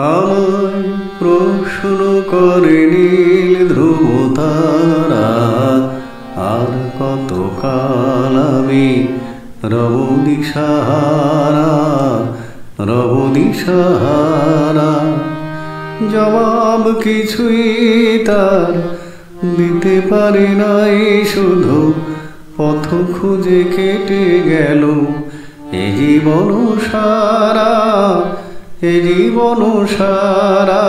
আমায় প্রশ্ন করে নীল ধ্রুব তারা, আর কতকাল আমি রব দিশাহারা, রব দিশাহারা। জবাব কিছুই তার দিতে পারে নাই, শুধু পথ খুঁজে কেটে গেল এ জীবন সারা, এ জীবন সারা।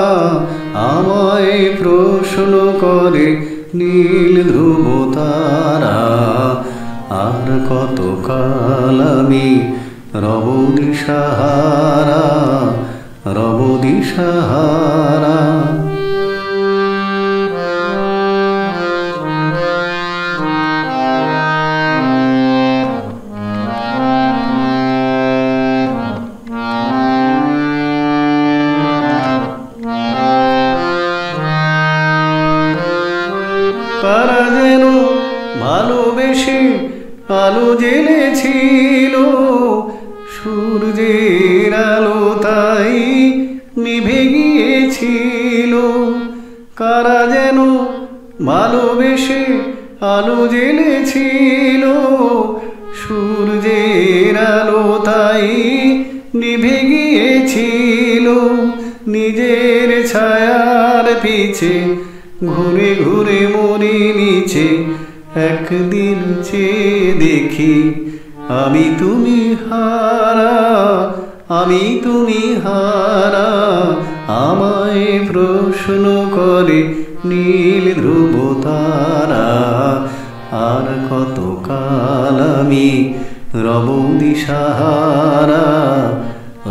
আমায় প্রশ্ন করে নীল ধ্রুব তারা, আর কতকাল আমি রব দিশাহারা, রব দিশাহারা। কারা যেন ভালোবেসে আলো জ্বেলেছিল, সূর্যের আলো তাই নিভে গিয়েছিল। কারা যেন ভালোবেসে আলো জ্বেলেছিল, সূর্যের আলো তাই নিভে গিয়েছিল। নিজের ছায়ার পিছে ঘুরে ঘুরে মরি নিচে, একদিন চেয়ে দেখি আমি তুমি হারা, আমি তুমি হারা। আমায় প্রশ্ন করে নীল ধ্রুব তারা, আর কতকাল আমি রব দিশাহারা,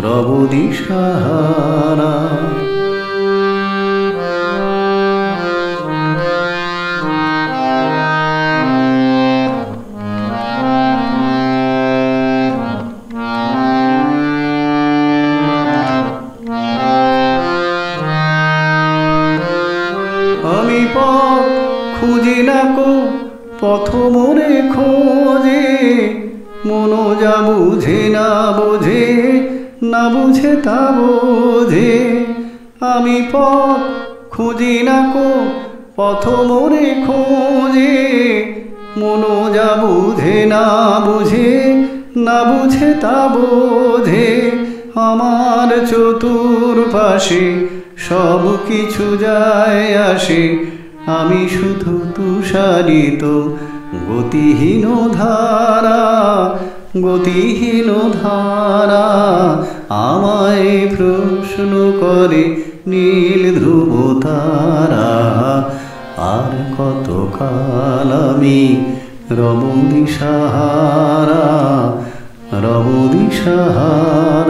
রব দিশাহারা। আমি পথ খুঁজি না কো পথ মোরে খোঁজে, মন যা বুঝে না বোঝে, না বুঝে তা বোঝে। আমি পথ খুঁজি না কো পথ মোরে খোঁজে, মন যা বুঝে না বুঝে, না বুঝে তা বোঝে। আমার চতুর্পাশে সব কিছু যায় আসে, আমি শুধু তুষারিত গতিহীন ধারা, গতিহীন ধারা। আমায় প্রশ্ন করে নীল ধ্রুব তারা, আর কতকাল আমি রব দিশাহারা, রব দিশাহারা।